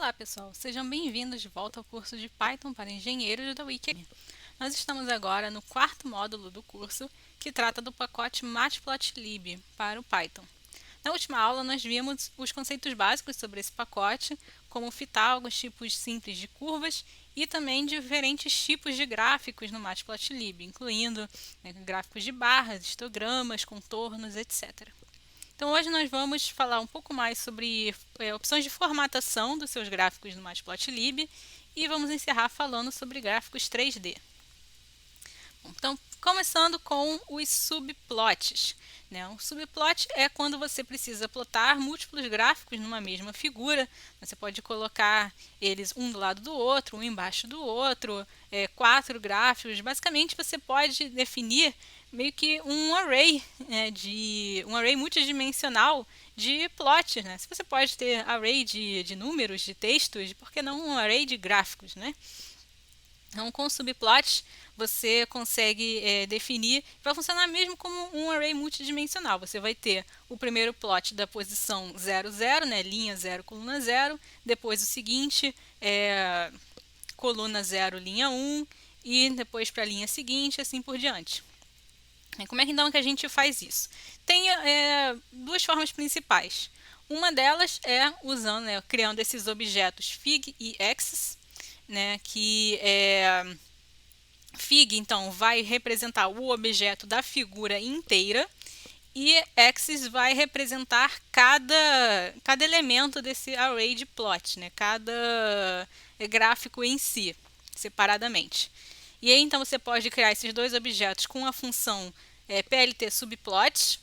Olá pessoal, sejam bem-vindos de volta ao curso de Python para engenheiros da Wiki. Nós estamos agora no quarto módulo do curso, que trata do pacote Matplotlib para o Python. Na última aula nós vimos os conceitos básicos sobre esse pacote, como fitar alguns tipos simples de curvas e também diferentes tipos de gráficos no Matplotlib, incluindo gráficos de barras, histogramas, contornos, etc. Então hoje nós vamos falar um pouco mais sobre opções de formatação dos seus gráficos no Matplotlib e vamos encerrar falando sobre gráficos 3D. Então, começando com os subplots. Um subplot é quando você precisa plotar múltiplos gráficos numa mesma figura. Você pode colocar eles um do lado do outro, um embaixo do outro, 4 gráficos. Basicamente, você pode definir meio que um array, um array multidimensional de plots. Se você pode ter array de números, de textos, por que não um array de gráficos, Então, com subplots, você consegue definir, vai funcionar mesmo como um array multidimensional. Você vai ter o primeiro plot da posição 0, 0, linha 0, coluna 0, depois o seguinte, coluna 0, linha 1, e depois para a linha seguinte, assim por diante. Como é que então que a gente faz isso? Tem duas formas principais. Uma delas é usando, criando esses objetos fig e axis, que fig então vai representar o objeto da figura inteira e axis vai representar cada elemento desse array de plot, cada gráfico em si, separadamente. E aí então você pode criar esses dois objetos com a função plt subplot,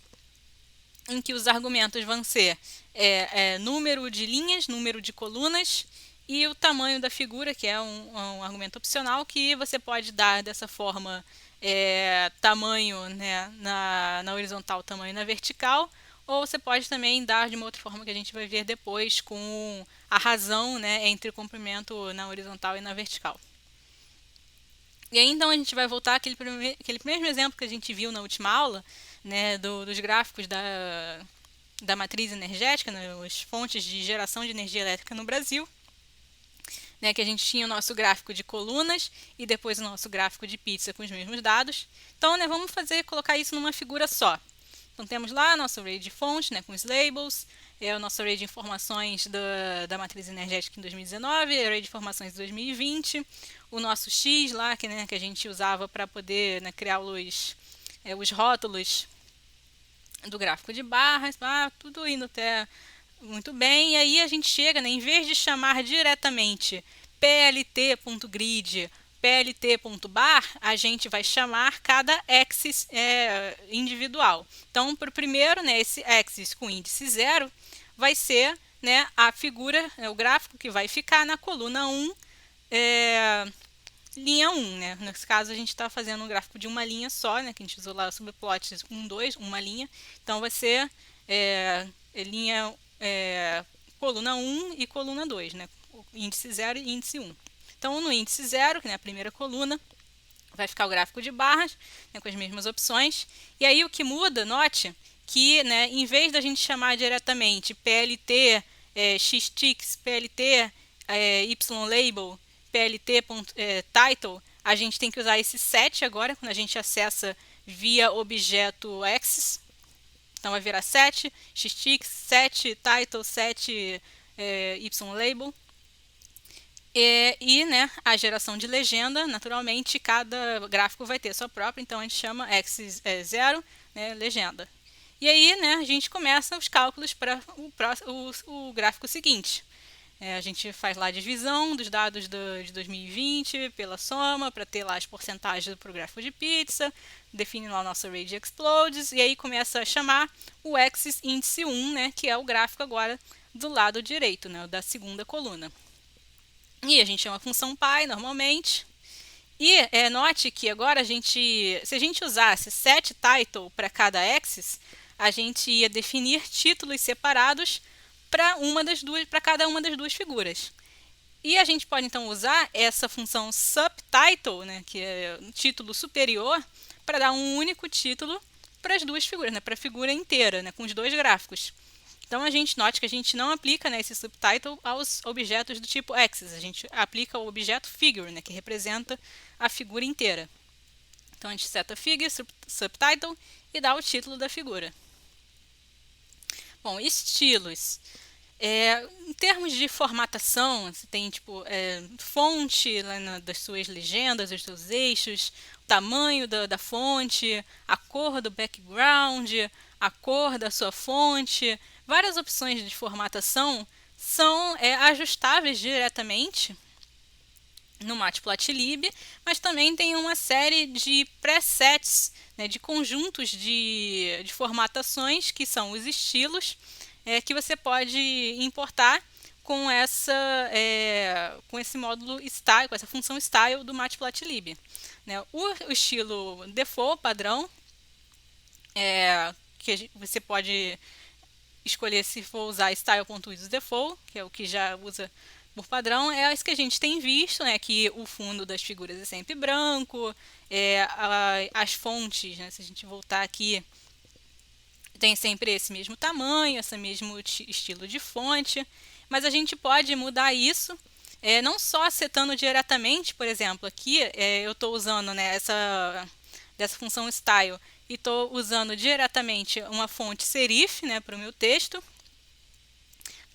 em que os argumentos vão ser número de linhas, número de colunas e o tamanho da figura, que é um argumento opcional, que você pode dar dessa forma tamanho na horizontal, tamanho na vertical, ou você pode também dar de uma outra forma que a gente vai ver depois, com a razão entre o comprimento na horizontal e na vertical. E aí então a gente vai voltar àquele mesmo exemplo que a gente viu na última aula, dos gráficos da matriz energética, as fontes de geração de energia elétrica no Brasil, que a gente tinha o nosso gráfico de colunas e depois o nosso gráfico de pizza com os mesmos dados. Então, vamos colocar isso numa figura só. Então, temos lá nosso array de fontes, com os labels, o nosso array de informações da matriz energética em 2019, array de informações de 2020, o nosso X lá, que a gente usava para poder criar os rótulos do gráfico de barras, tudo indo até muito bem. E aí a gente chega, em vez de chamar diretamente plt.grid, plt.bar, a gente vai chamar cada axis individual. Então, para o primeiro, esse axis com índice 0 vai ser a figura, o gráfico que vai ficar na coluna 1, linha 1. Nesse caso, a gente está fazendo um gráfico de uma linha só, que a gente usou lá o subplot 1, 2, uma linha. Então, vai ser linha coluna 1 e coluna 2, índice 0 e índice 1. Então, no índice 0, que é a primeira coluna, vai ficar o gráfico de barras, com as mesmas opções. E aí, o que muda, note que, em vez da gente chamar diretamente plt, xtix, plt, ylabel, plt.title, a gente tem que usar esse set agora, quando a gente acessa via objeto axis. Então, vai virar set, xtix, set, title, set, ylabel. E a geração de legenda, naturalmente, cada gráfico vai ter sua própria, então a gente chama axis 0, legenda. E aí, a gente começa os cálculos para o gráfico seguinte. A gente faz lá a divisão dos dados de 2020 pela soma, para ter lá as porcentagens do gráfico de pizza, define lá o nosso array de explodes, e aí começa a chamar o axis índice 1, que é o gráfico agora do lado direito, da segunda coluna. E a gente chama a função py normalmente. E note que agora se a gente usasse setTitle para cada axis, a gente ia definir títulos separados para cada uma das duas figuras. E a gente pode então usar essa função subtitle, que é o título superior, para dar um único título para as duas figuras, para a figura inteira, com os dois gráficos. Então a gente note que a gente não aplica, né, esse subtitle aos objetos do tipo axis, a gente aplica o objeto figure, né, que representa a figura inteira. Então a gente seta figure, subtitle e dá o título da figura. Bom, estilos. Em termos de formatação, você tem tipo fonte das suas legendas, dos seus eixos, o tamanho da fonte, a cor do background, a cor da sua fonte. Várias opções de formatação são ajustáveis diretamente no Matplotlib, mas também tem uma série de presets, né, de conjuntos de formatações que são os estilos, que você pode importar com com esse módulo style, com essa função style do Matplotlib. Né? O estilo default padrão, que você pode escolher se for usar style.useDefault, que é o que já usa por padrão, é as que a gente tem visto, né, que o fundo das figuras é sempre branco, as fontes, né, se a gente voltar aqui, tem sempre esse mesmo tamanho, esse mesmo estilo de fonte, mas a gente pode mudar isso, não só setando diretamente, por exemplo, aqui eu estou usando, né, dessa função style e estou usando diretamente uma fonte serif, né, para o meu texto,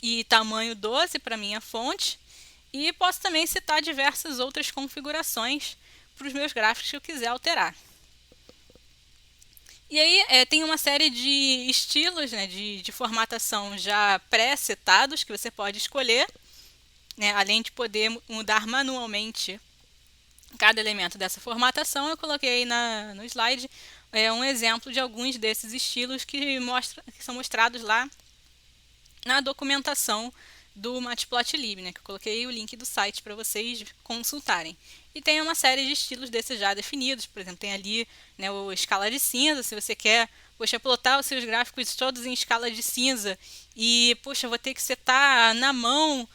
e tamanho 12 para minha fonte, e posso também citar diversas outras configurações para os meus gráficos que eu quiser alterar. E aí tem uma série de estilos, né, de formatação já pré-setados que você pode escolher, né, além de poder mudar manualmente cada elemento dessa formatação. Eu coloquei aí no slide um exemplo de alguns desses estilos que são mostrados lá na documentação do Matplotlib, né, que eu coloquei o link do site para vocês consultarem. E tem uma série de estilos desses já definidos, por exemplo, tem ali, né, o escala de cinza, se você quer, plotar os seus gráficos todos em escala de cinza e, eu vou ter que setar na mão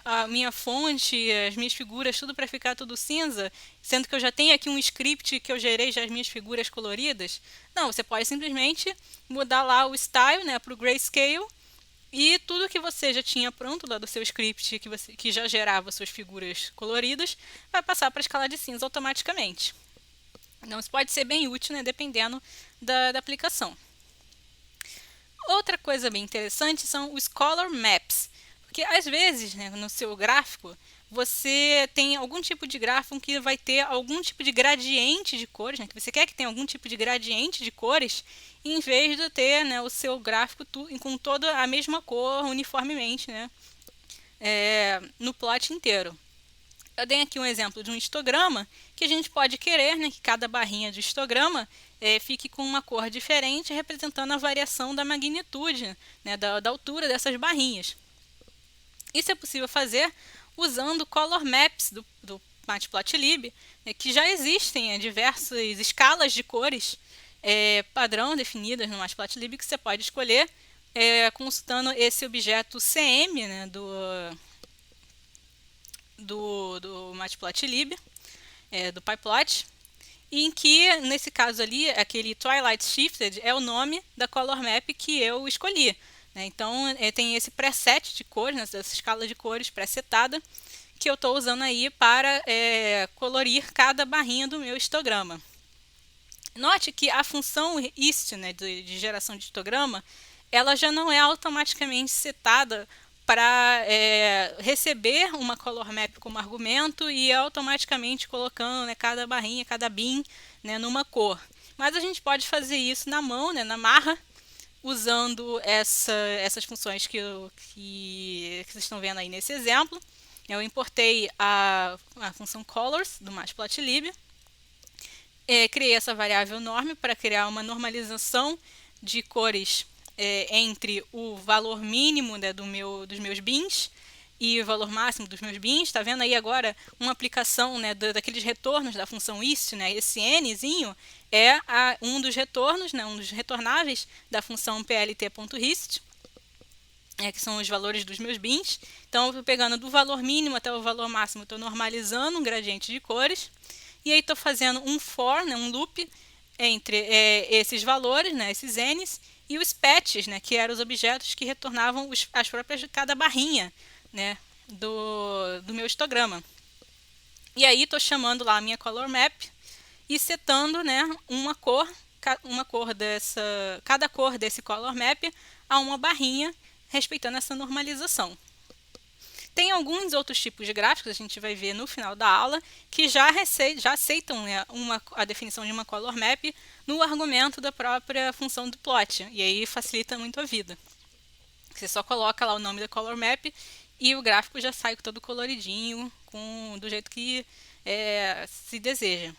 a minha fonte, as minhas figuras, tudo para ficar tudo cinza, sendo que eu já tenho aqui um script que eu gerei já as minhas figuras coloridas. Não, você pode simplesmente mudar lá o style, né, para o grayscale, e tudo que você já tinha pronto lá do seu script, que já gerava suas figuras coloridas, vai passar para a escala de cinza automaticamente. Então isso pode ser bem útil, né, dependendo da aplicação. Outra coisa bem interessante são os color maps, porque às vezes, né, no seu gráfico você tem algum tipo de gráfico que vai ter algum tipo de gradiente de cores, né, que você quer que tenha algum tipo de gradiente de cores, em vez de ter, né, o seu gráfico com toda a mesma cor uniformemente, né, no plot inteiro. Eu dei aqui um exemplo de um histograma que a gente pode querer, né, que cada barrinha de histograma fique com uma cor diferente, representando a variação da magnitude, né, da altura dessas barrinhas. Isso é possível fazer usando color maps do Matplotlib, que já existem diversas escalas de cores padrão definidas no Matplotlib, que você pode escolher consultando esse objeto CM, né, do Matplotlib, do PyPlot, em que, nesse caso ali, aquele Twilight Shifted é o nome da color map que eu escolhi. Né? Então, tem esse preset de cores, né, essa escala de cores pré-setada, que eu estou usando aí para colorir cada barrinha do meu histograma. Note que a função ist, né, de geração de histograma, ela já não é automaticamente setada para receber uma color map como argumento e automaticamente colocando, né, cada barrinha, cada bin, né, numa cor. Mas a gente pode fazer isso na mão, né, na marra, usando essas funções que vocês estão vendo aí nesse exemplo. Eu importei a função colors do Matplotlib, criei essa variável norm para criar uma normalização de cores entre o valor mínimo, né, dos meus bins e o valor máximo dos meus bins. Está vendo aí agora uma aplicação, né, daqueles retornos da função ist, né? Esse nzinho é um dos retornos, né, um dos retornáveis da função plt.hist, que são os valores dos meus bins. Então, eu estou pegando do valor mínimo até o valor máximo, estou normalizando um gradiente de cores. E aí estou fazendo um for, né, um loop, entre esses valores, né, esses n's, e os patches, né, que eram os objetos que retornavam as próprias de cada barrinha, né, do meu histograma. E aí estou chamando lá a minha color map e setando, né, cada cor desse color map a uma barrinha, respeitando essa normalização. Tem alguns outros tipos de gráficos, a gente vai ver no final da aula, que já aceitam, né, a definição de uma color map no argumento da própria função do plot, e aí facilita muito a vida. Você só coloca lá o nome da color map e o gráfico já sai todo coloridinho, do jeito que se deseja.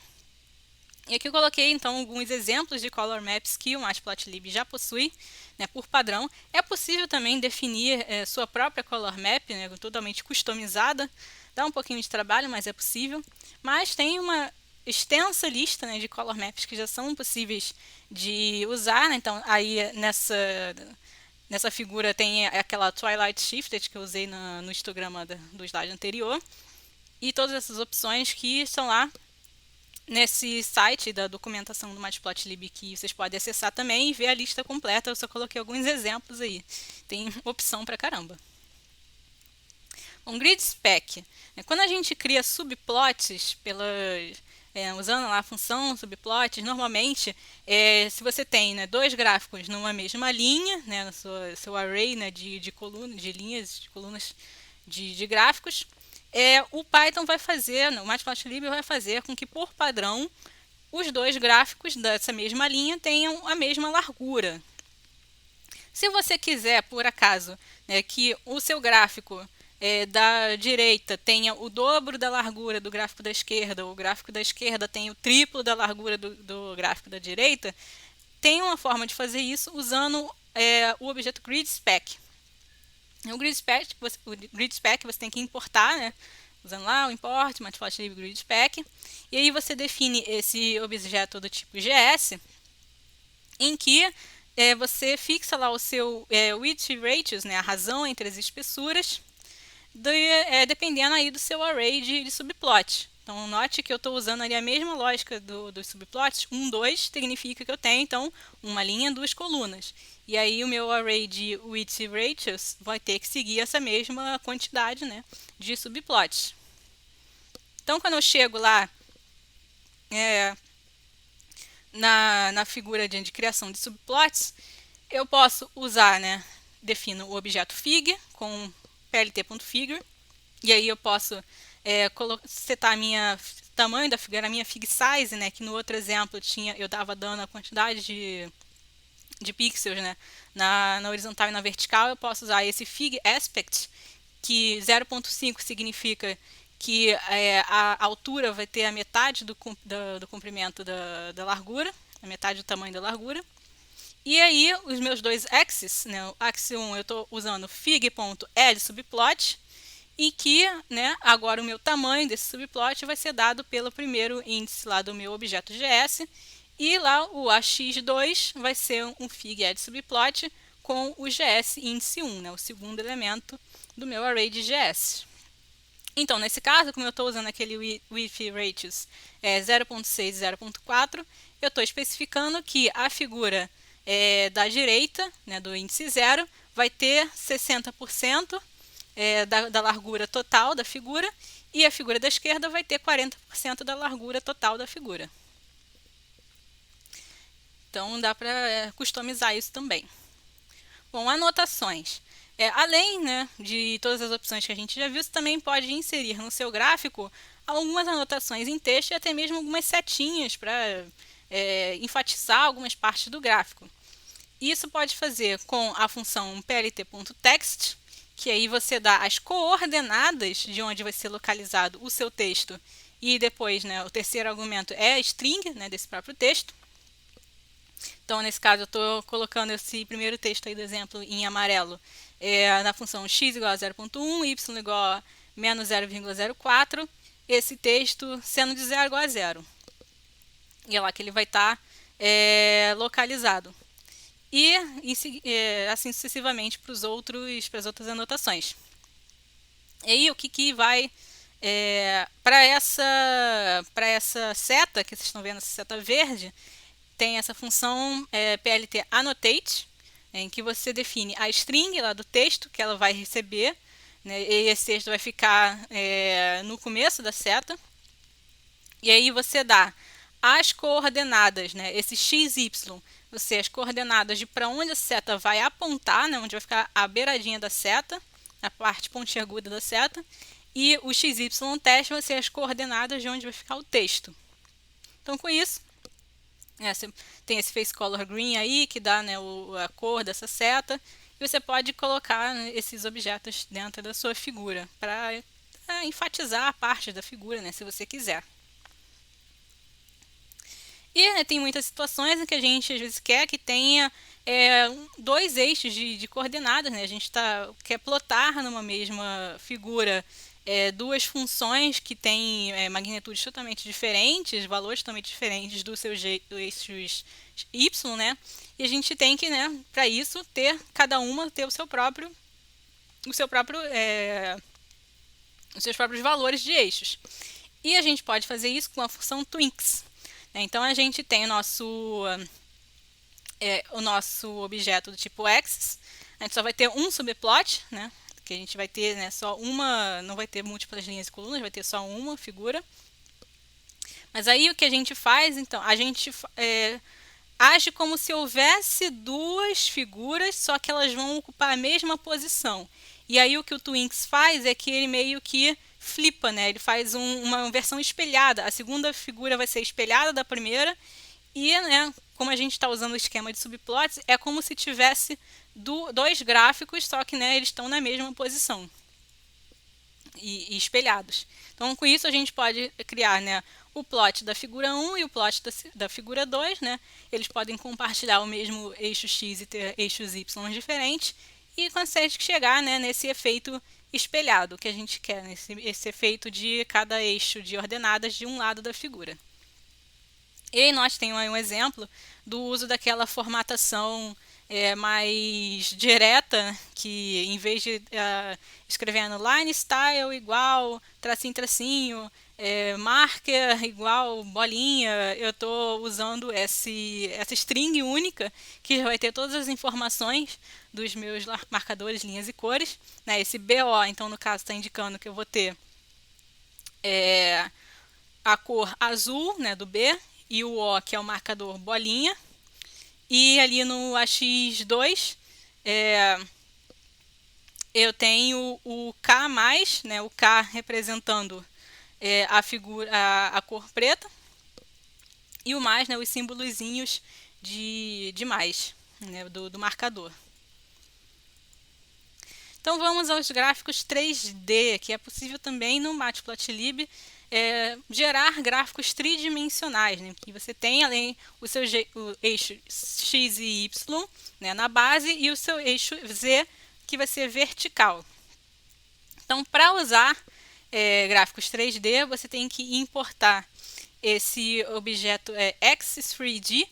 E aqui eu coloquei então alguns exemplos de color maps que o Matplotlib já possui, né, por padrão. É possível também definir sua própria color map, né, totalmente customizada. Dá um pouquinho de trabalho, mas é possível. Mas tem uma extensa lista, né, de color maps que já são possíveis de usar, né? Então aí nessa figura tem aquela Twilight Shifted que eu usei no histograma do slide anterior. E todas essas opções que estão lá nesse site da documentação do Matplotlib, que vocês podem acessar também e ver a lista completa. Eu só coloquei alguns exemplos aí. Tem opção pra caramba. Um grid spec. Quando a gente cria subplots usando lá a função subplots, normalmente, se você tem, né, dois gráficos numa mesma linha, né, no seu array, né, de linhas, de colunas de gráficos, o Python vai fazer, o Matplotlib vai fazer com que, por padrão, os dois gráficos dessa mesma linha tenham a mesma largura. Se você quiser, por acaso, né, que o seu gráfico da direita tenha o dobro da largura do gráfico da esquerda, ou o gráfico da esquerda tenha o triplo da largura do gráfico da direita, tem uma forma de fazer isso usando o objeto GridSpec. O GridSpec você tem que importar, né, usando lá o import, Matplotlib GridSpec, e aí você define esse objeto do tipo GS, em que você fixa lá o seu width ratios, né, a razão entre as espessuras, dependendo aí do seu array de subplot. Então, note que eu estou usando ali a mesma lógica dos subplots. 1, 2 significa que eu tenho, então, uma linha, duas colunas. E aí o meu array de width ratios vai ter que seguir essa mesma quantidade, né, de subplots. Então, quando eu chego lá na figura de criação de subplots, eu posso usar, né, defino o objeto fig com plt.figure, e aí eu posso setar tamanho da figura, a minha fig size, né, que no outro exemplo eu estava dando a quantidade de pixels, né, na horizontal e na vertical. Eu posso usar esse fig aspect, que 0.5 significa que a altura vai ter a metade do comprimento da largura, a metade do tamanho da largura. E aí, os meus dois axes, né, o axis 1 eu estou usando fig.addSubplot, e que, né, agora o meu tamanho desse subplot vai ser dado pelo primeiro índice lá do meu objeto GS, e lá o AX2 vai ser um fig.addSubplot com o GS índice 1, né, o segundo elemento do meu array de GS. Então, nesse caso, como eu estou usando aquele width ratios 0.6 e 0.4, eu estou especificando que a figura da direita, né, do índice 0, vai ter 60% da largura total da figura, e a figura da esquerda vai ter 40% da largura total da figura. Então, dá para customizar isso também. Bom, anotações. Além, né, de todas as opções que a gente já viu, você também pode inserir no seu gráfico algumas anotações em texto e até mesmo algumas setinhas para enfatizar algumas partes do gráfico. Isso pode fazer com a função plt.text, que aí você dá as coordenadas de onde vai ser localizado o seu texto, e depois, né, o terceiro argumento é a string, né, desse próprio texto. Então, nesse caso, eu estou colocando esse primeiro texto aí do exemplo em amarelo na função x igual a 0.1, y igual a menos 0,04, esse texto sendo de 0 igual a 0. E é lá que ele vai estar localizado. E assim sucessivamente para as outras anotações. E aí, o que vai para essa seta, que vocês estão vendo, essa seta verde, tem essa função plt annotate, em que você define a string lá do texto que ela vai receber, né, e esse texto vai ficar no começo da seta. E aí você dá as coordenadas, né, esse x, y, as coordenadas de para onde a seta vai apontar, né, onde vai ficar a beiradinha da seta, a parte pontiaguda da seta, e o x, y teste vai ser as coordenadas de onde vai ficar o texto. Então, com isso, você tem esse face color green aí, que dá, né, a cor dessa seta, e você pode colocar, né, esses objetos dentro da sua figura, para enfatizar a parte da figura, né, se você quiser. E, né, tem muitas situações em que a gente às vezes quer que tenha dois eixos de coordenadas, né? A gente quer plotar numa mesma figura duas funções que têm magnitudes totalmente diferentes, valores totalmente diferentes dos seus eixos y, né? E a gente tem que, né, para isso, cada uma ter os seus próprios valores de eixos. E a gente pode fazer isso com a função twinks. Então, a gente tem o nosso objeto do tipo axis. A gente só vai ter um subplot, né? Que a gente vai ter, né, só uma, não vai ter múltiplas linhas e colunas, vai ter só uma figura. Mas aí o que a gente faz, então, a gente age como se houvesse duas figuras, só que elas vão ocupar a mesma posição. E aí o que o Twinks faz é que ele meio que flipa, né? Ele faz uma versão espelhada. A segunda figura vai ser espelhada da primeira e, né, como a gente está usando o esquema de subplots, é como se tivesse dois gráficos, só que, né, eles estão na mesma posição e espelhados. Então, com isso a gente pode criar, né, o plot da figura 1 e o plot da figura 2, né? Eles podem compartilhar o mesmo eixo x e ter eixos y diferentes, e consegue chegar, né, nesse efeito espelhado que a gente quer, esse efeito de cada eixo de ordenadas de um lado da figura. E aí nós temos aí um exemplo do uso daquela formatação mais direta, que em vez de escrevendo line style igual tracinho, tracinho, marker igual bolinha, eu estou usando essa string única que vai ter todas as informações dos meus marcadores, linhas e cores, né? Esse BO, então, no caso, está indicando que eu vou ter a cor azul, né, do B, e o O, que é o marcador bolinha. E ali no AX2, eu tenho o K+, né, o K representando a cor preta, e o mais, né, os símbolozinhos de mais, né, do marcador. Então vamos aos gráficos 3D, que é possível também no Matplotlib gerar gráficos tridimensionais, né, que você tem além o eixo X e Y, né, na base, e o seu eixo Z, que vai ser vertical. Então, para usar gráficos 3D, você tem que importar esse objeto Axis3D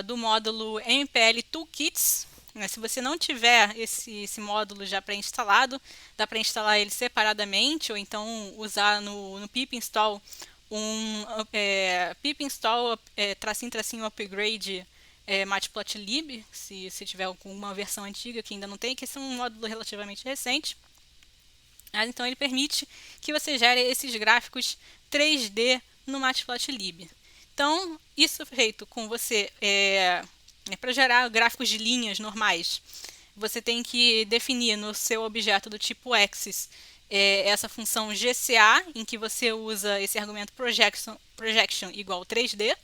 do módulo MPL Toolkits. Se você não tiver esse módulo já pré-instalado, dá para instalar ele separadamente, ou então usar no pip install pip install tracinho upgrade Matplotlib, se tiver alguma versão antiga que ainda não tem, que esse é um módulo relativamente recente. Então ele permite que você gere esses gráficos 3D no Matplotlib. Então, isso feito com você para gerar gráficos de linhas normais, você tem que definir no seu objeto do tipo Axis essa função GCA, em que você usa esse argumento projection igual 3D,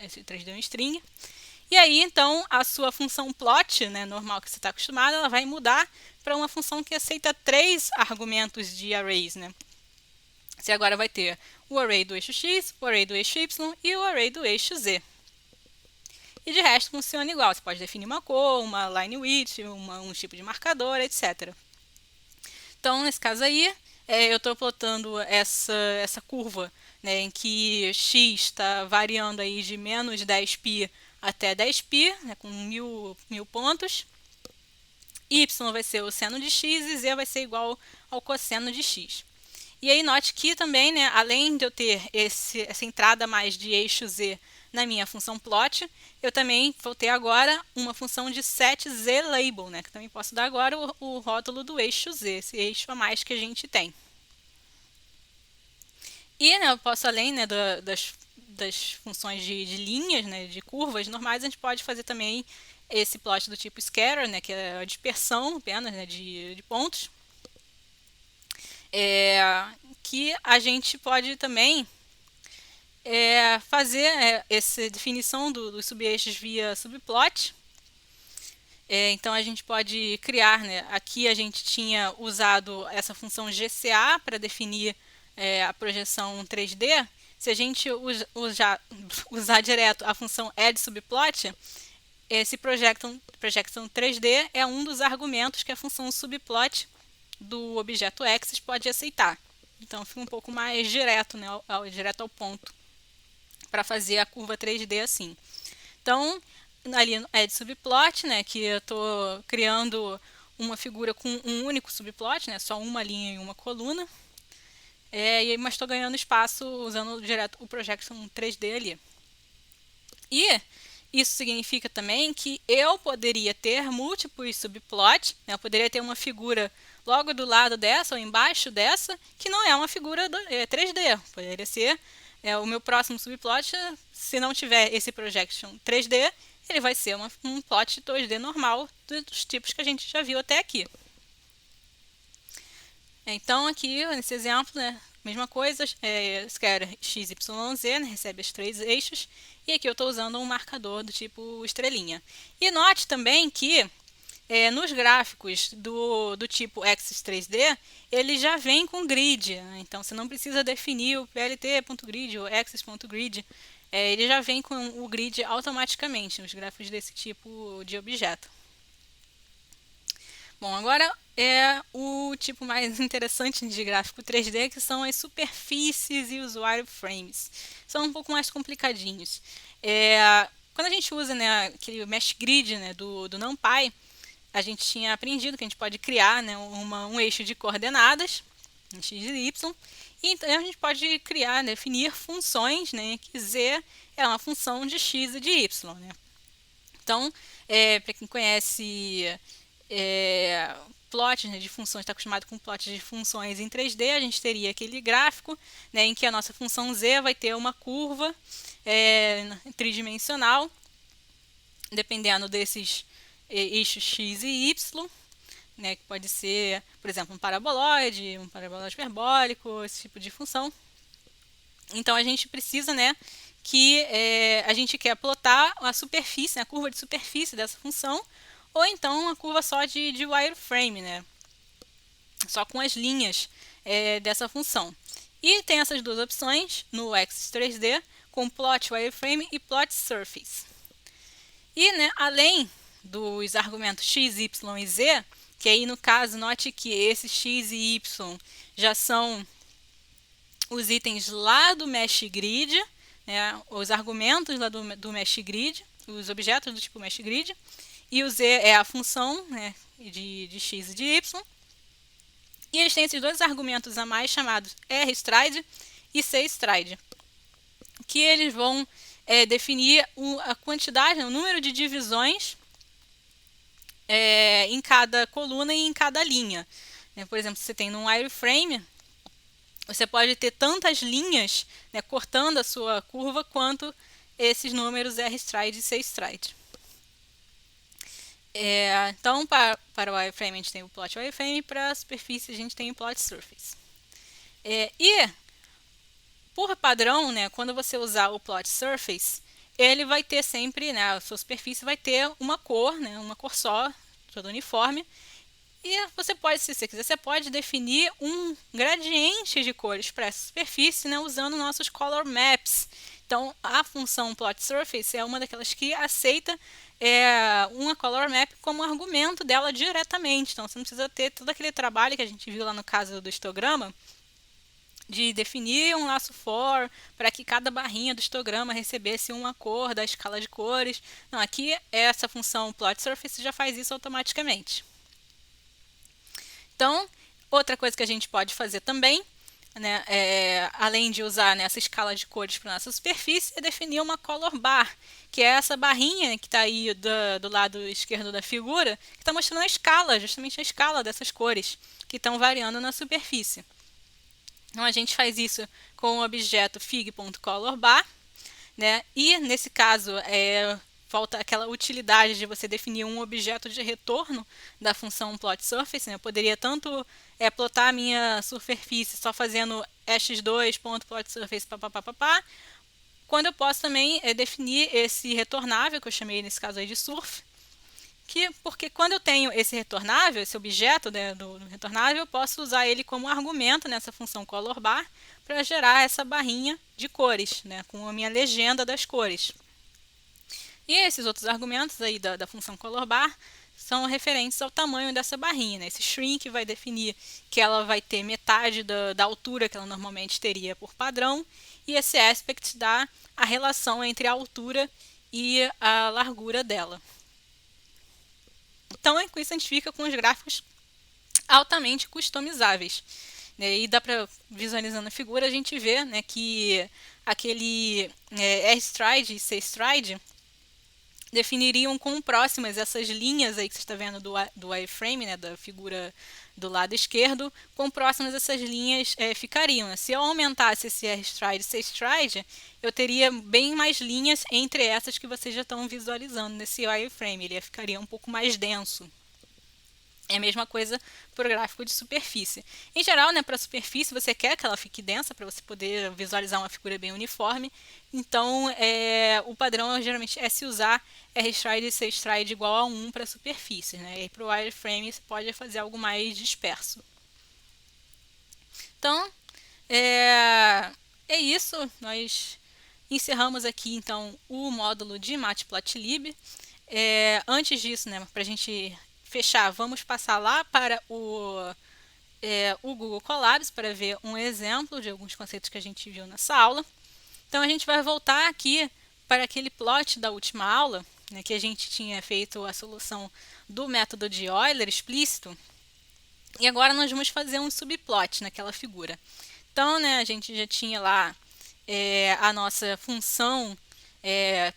esse 3D é um string. E aí, então, a sua função plot, né, normal que você está acostumado, ela vai mudar para uma função que aceita 3 argumentos de arrays, né? Você agora vai ter o array do eixo X, o array do eixo Y e o array do eixo Z. E de resto funciona igual, você pode definir uma cor, uma line width, um tipo de marcador, etc. Então, nesse caso aí, eu estou plotando essa curva, né, em que x está variando aí de menos 10π até 10π, né, com 1000 pontos. Y vai ser o seno de x e z vai ser igual ao cosseno de x. E aí note que também, né, além de eu ter essa entrada mais de eixo z na minha função plot, eu também vou ter agora uma função de setZLabel, né? Que também posso dar agora o rótulo do eixo Z, esse eixo a mais que a gente tem. E, né, eu posso, além, né, das funções de linhas, né, de curvas normais, a gente pode fazer também esse plot do tipo scatter, né, que é a dispersão apenas, né, de pontos. Que a gente pode também fazer essa definição dos subeixos via subplot. Então a gente pode criar, né, aqui a gente tinha usado essa função GCA para definir a projeção 3D. Se a gente usar direto a função addSubplot, esse projection 3D é um dos argumentos que a função subplot do objeto Axis pode aceitar. Então fica um pouco mais direto, né, direto ao ponto, para fazer a curva 3D assim. Então, ali no addSubplot, né, que eu estou criando uma figura com um único subplot, né, só uma linha e uma coluna, mas estou ganhando espaço usando direto o projection 3D ali. E isso significa também que eu poderia ter múltiplos subplots, né, eu poderia ter uma figura logo do lado dessa ou embaixo dessa, que não é uma figura 3D. Poderia ser o meu próximo subplot, se não tiver esse projection 3D, ele vai ser um plot 2D normal dos tipos que a gente já viu até aqui. Então aqui, nesse exemplo, né, mesma coisa, scatter XYZ, né, recebe os 3 eixos, e aqui eu estou usando um marcador do tipo estrelinha. E note também que nos gráficos do tipo Axis 3D, ele já vem com grid, né? Então você não precisa definir o plt.grid ou axis.grid, ele já vem com o grid automaticamente nos gráficos desse tipo de objeto. Bom, agora é o tipo mais interessante de gráfico 3D, que são as superfícies e os wireframes. São um pouco mais complicadinhos. Quando a gente usa, né, aquele mesh grid, né, do NumPy, a gente tinha aprendido que a gente pode criar, né, um eixo de coordenadas, x e y, e então a gente pode criar, definir funções, né, que z é uma função de x e de y. Né? Então, para quem conhece plots, né, de funções, está acostumado com plots de funções em 3D, a gente teria aquele gráfico, né, em que a nossa função z vai ter uma curva tridimensional, dependendo desses eixos x e y, né, que pode ser, por exemplo, um paraboloide hiperbólico, esse tipo de função. Então a gente precisa, né, que a gente quer plotar a superfície, a curva de superfície dessa função, ou então uma curva só de wireframe, né, só com as linhas dessa função. E tem essas duas opções no Axis 3D, com plot wireframe e plot surface. E, né, além dos argumentos x, y e z, que aí no caso, note que esses x e y já são os itens lá do mesh grid, né, os argumentos lá do mesh grid, os objetos do tipo mesh grid, e o z é a função, né, de x e de y, e eles têm esses dois argumentos a mais chamados rstride e cstride, que eles vão definir a quantidade, o número de divisões em cada coluna e em cada linha. Por exemplo, se você tem num wireframe, você pode ter tantas linhas, né, cortando a sua curva, quanto esses números rstride e cstride. Então, para o wireframe a gente tem o plot wireframe, e para a superfície a gente tem o plot surface. E, por padrão, né, quando você usar o plot surface, ele vai ter sempre, né, a sua superfície vai ter uma cor, né, uma cor só, toda uniforme. E você pode, se você quiser, você pode definir um gradiente de cores para essa superfície, né, usando nossos color maps. Então, a função plot surface é uma daquelas que aceita uma color map como argumento dela diretamente. Então, você não precisa ter todo aquele trabalho que a gente viu lá no caso do histograma, de definir um laço for para que cada barrinha do histograma recebesse uma cor da escala de cores. Não, aqui essa função plot surface já faz isso automaticamente. Então, outra coisa que a gente pode fazer também, né, além de usar, né, essa escala de cores para nossa superfície, é definir uma color bar, que é essa barrinha que está aí do lado esquerdo da figura, que está mostrando a escala, justamente a escala dessas cores que estão variando na superfície. Então a gente faz isso com o objeto fig.colorbar, né, e nesse caso falta aquela utilidade de você definir um objeto de retorno da função plot surface, né? Eu poderia tanto plotar a minha superfície só fazendo x2.plotSurface, papapá, quando eu posso também definir esse retornável, que eu chamei nesse caso aí de surf, porque quando eu tenho esse retornável, esse objeto, né, do retornável, eu posso usar ele como argumento nessa função colorbar para gerar essa barrinha de cores, né, com a minha legenda das cores. E esses outros argumentos aí da função colorbar são referentes ao tamanho dessa barrinha, né? Esse shrink vai definir que ela vai ter metade da altura que ela normalmente teria por padrão, e esse aspect dá a relação entre a altura e a largura dela. Então, com isso a gente fica com os gráficos altamente customizáveis, né? E dá para, visualizando a figura, a gente vê, né, que aquele R-stride e C-stride definiriam quão próximas essas linhas aí que você está vendo do wireframe, né, da figura do lado esquerdo, quão próximas essas linhas ficariam. Se eu aumentasse esse R-stride e C-stride, eu teria bem mais linhas entre essas que vocês já estão visualizando nesse wireframe. Ele ficaria um pouco mais denso. É a mesma coisa para o gráfico de superfície. Em geral, né, para a superfície, você quer que ela fique densa para você poder visualizar uma figura bem uniforme. Então, o padrão geralmente é se usar R-stride e C-stride igual a 1 para a superfície. Né? E para o wireframe, você pode fazer algo mais disperso. Então, é isso. Nós encerramos aqui, então, o módulo de Matplotlib. Antes disso, né, para a gente fechar, vamos passar lá para o Google Colabs para ver um exemplo de alguns conceitos que a gente viu nessa aula. Então a gente vai voltar aqui para aquele plot da última aula, né, que a gente tinha feito a solução do método de Euler explícito, e agora nós vamos fazer um subplot naquela figura. Então, né, a gente já tinha lá a nossa função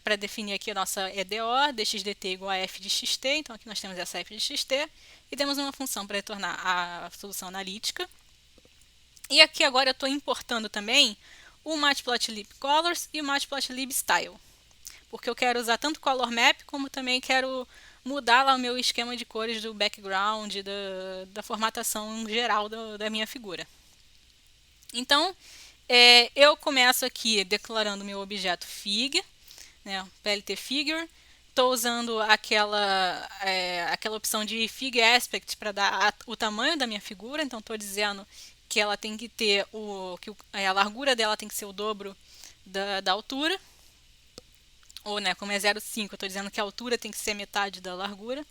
para definir aqui a nossa EDO, dxdt igual a f de xt, então aqui nós temos essa f de xt, e temos uma função para retornar a solução analítica. E aqui agora eu estou importando também o Matplotlib Colors e o Matplotlib Style, porque eu quero usar tanto Color Map, como também quero mudar lá o meu esquema de cores do background, da formatação geral da minha figura. Então, eu começo aqui declarando meu objeto fig, né, PLT figure. Estou usando aquela opção de fig aspect para dar o tamanho da minha figura. Então, estou dizendo que ela tem que ter a largura dela tem que ser o dobro da altura. Ou, né, como é 0,5, eu estou dizendo que a altura tem que ser metade da largura.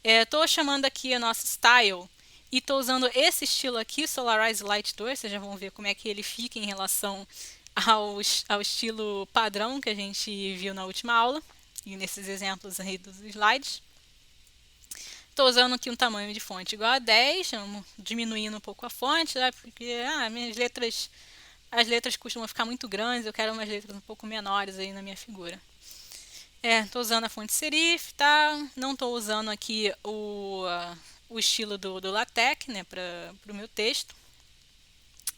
Estou chamando aqui a nossa style e estou usando esse estilo aqui, Solarize Light 2. Vocês já vão ver como é que ele fica em relação ao estilo padrão que a gente viu na última aula e nesses exemplos aí dos slides. Estou usando aqui um tamanho de fonte igual a 10, diminuindo um pouco a fonte, né, porque as letras costumam ficar muito grandes, eu quero umas letras um pouco menores aí na minha figura. Estou usando a fonte serif, tá? Não estou usando aqui o estilo do LaTeX, né, para o meu texto.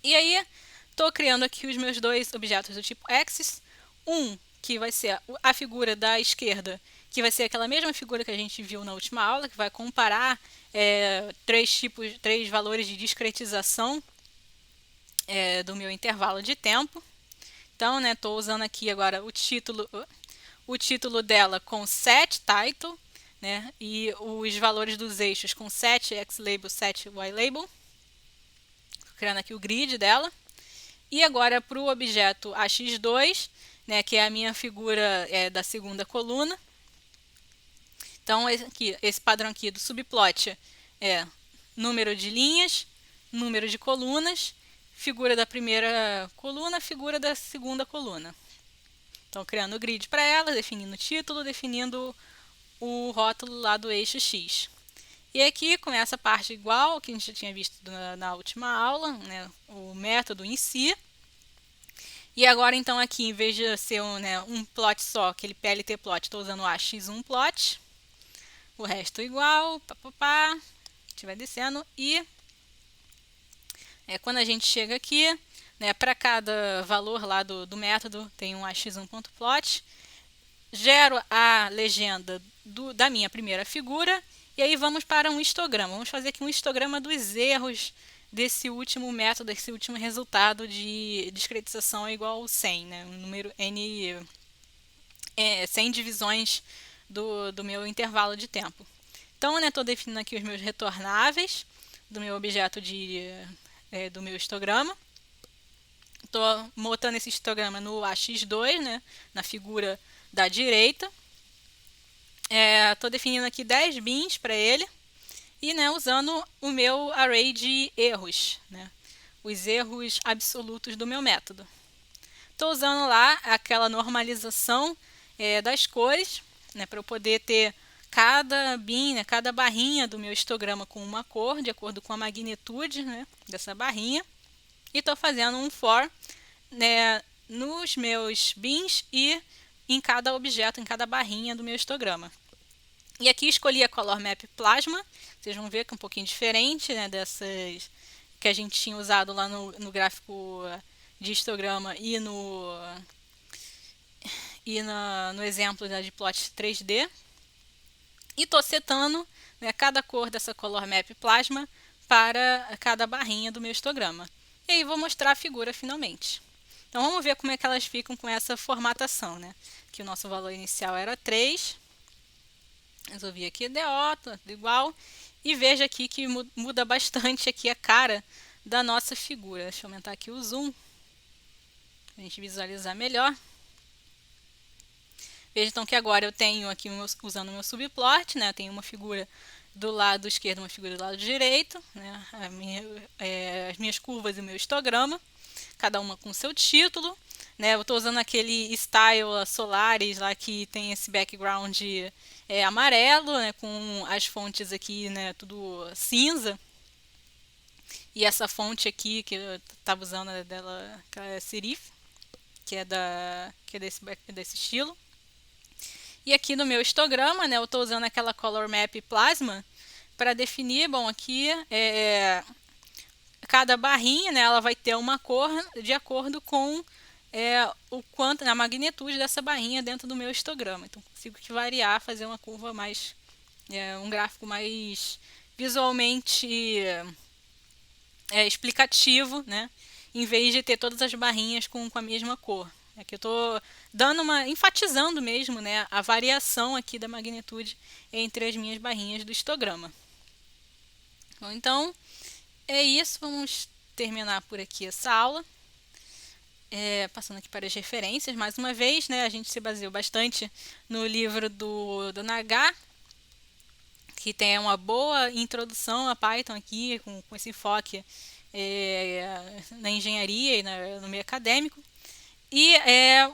E aí, estou criando aqui os meus dois objetos do tipo axis. Um, que vai ser a figura da esquerda, que vai ser aquela mesma figura que a gente viu na última aula, que vai comparar três valores de discretização do meu intervalo de tempo. Então, né, estou usando aqui agora o título dela com set title, né, e os valores dos eixos com set x-label, set y-label. Criando aqui o grid dela. E agora para o objeto ax2, né, que é a minha figura da segunda coluna. Então, esse padrão aqui do subplot é número de linhas, número de colunas, figura da primeira coluna, figura da segunda coluna. Então, criando o grid para ela, definindo o título, definindo o rótulo lá do eixo X. E aqui começa a parte igual que a gente já tinha visto na última aula, né, o método em si. E agora então aqui, em vez de ser um plot só, aquele PLT plot, estou usando o AX1 plot. O resto igual, papapá, a gente vai descendo e quando a gente chega aqui, né, para cada valor lá do método tem um AX1.plot, gero a legenda da minha primeira figura e aí vamos para um histograma. Vamos fazer aqui um histograma dos erros desse último método, desse último resultado de discretização é igual a 100, né? Um número n 100 divisões do meu intervalo de tempo. Então, estou definindo aqui os meus retornáveis do meu objeto do meu histograma. Estou botando esse histograma no AX2, né, na figura da direita. Estou definindo aqui 10 bins para ele e usando o meu array de erros, né, os erros absolutos do meu método. Estou usando lá aquela normalização das cores, né, para eu poder ter cada bin, né, cada barrinha do meu histograma com uma cor, de acordo com a magnitude, né, dessa barrinha. E estou fazendo um for, né, nos meus bins e em cada objeto, em cada barrinha do meu histograma. E aqui escolhi a Color Map Plasma. Vocês vão ver que é um pouquinho diferente, né, dessas que a gente tinha usado lá no gráfico de histograma e no exemplo de plot 3D. E estou setando, né, cada cor dessa Color Map Plasma para cada barrinha do meu histograma. E aí vou mostrar a figura finalmente. Então vamos ver como é que elas ficam com essa formatação, né? Que o nosso valor inicial era 3. Resolvi aqui DO, tudo igual. E veja aqui que muda bastante aqui a cara da nossa figura. Deixa eu aumentar aqui o zoom, para a gente visualizar melhor. Veja então que agora eu tenho aqui, usando o meu subplot, né, eu tenho uma figura do lado esquerdo, uma figura do lado direito, né, as minhas curvas e o meu histograma, cada uma com seu título. Né, eu estou usando aquele Style Solaris lá que tem esse background amarelo, né, com as fontes aqui, né, tudo cinza. E essa fonte aqui que eu estava usando dela, que é serif, que é desse estilo. E aqui no meu histograma, né, eu estou usando aquela Color Map Plasma para definir, bom, aqui cada barrinha, né, ela vai ter uma cor de acordo com o quanto, a magnitude dessa barrinha dentro do meu histograma. Então consigo variar, fazer uma curva mais, um gráfico mais visualmente explicativo, né, em vez de ter todas as barrinhas com a mesma cor. Aqui eu estou enfatizando mesmo, né, a variação aqui da magnitude entre as minhas barrinhas do histograma. Bom, então, é isso. Vamos terminar por aqui essa aula. Passando aqui para as referências, mais uma vez, né, a gente se baseou bastante no livro do Nagar, que tem uma boa introdução a Python aqui, com esse enfoque na engenharia e no meio acadêmico. E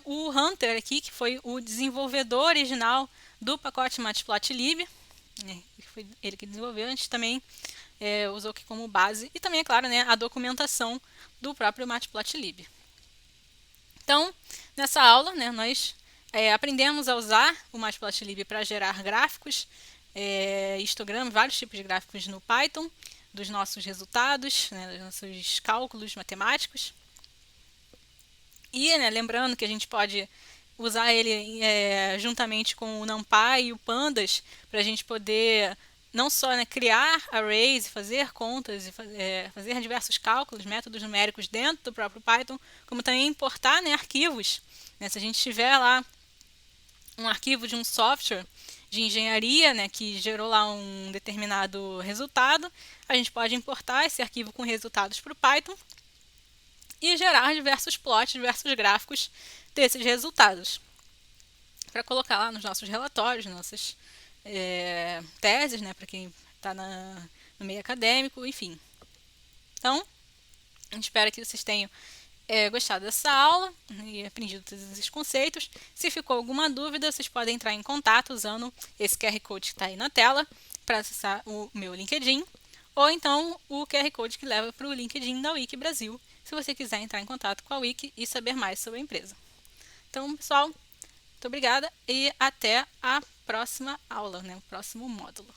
o Hunter aqui, que foi o desenvolvedor original do pacote Matplotlib, né, que foi ele que desenvolveu, a gente também usou aqui como base, e também, é claro, né, a documentação do próprio Matplotlib. Então, nessa aula, né, nós aprendemos a usar o Matplotlib para gerar gráficos, histogramas, vários tipos de gráficos no Python, dos nossos resultados, né, dos nossos cálculos matemáticos. E, né, lembrando que a gente pode usar ele juntamente com o NumPy e o Pandas para a gente poder não só, né, criar arrays, fazer contas e fazer diversos cálculos, métodos numéricos dentro do próprio Python, como também importar, né, arquivos. Né, se a gente tiver lá um arquivo de um software de engenharia, né, que gerou lá um determinado resultado, a gente pode importar esse arquivo com resultados para o Python e gerar diversos plots, diversos gráficos desses resultados, para colocar lá nos nossos relatórios, nossas teses, né, para quem está no meio acadêmico, enfim. Então, a gente espera que vocês tenham gostado dessa aula e aprendido todos esses conceitos. Se ficou alguma dúvida, vocês podem entrar em contato usando esse QR Code que está aí na tela para acessar o meu LinkedIn, ou então o QR Code que leva para o LinkedIn da Wiki Brasil, se você quiser entrar em contato com a Wiki e saber mais sobre a empresa. Então, pessoal, muito obrigada e até a próxima aula, o próximo módulo.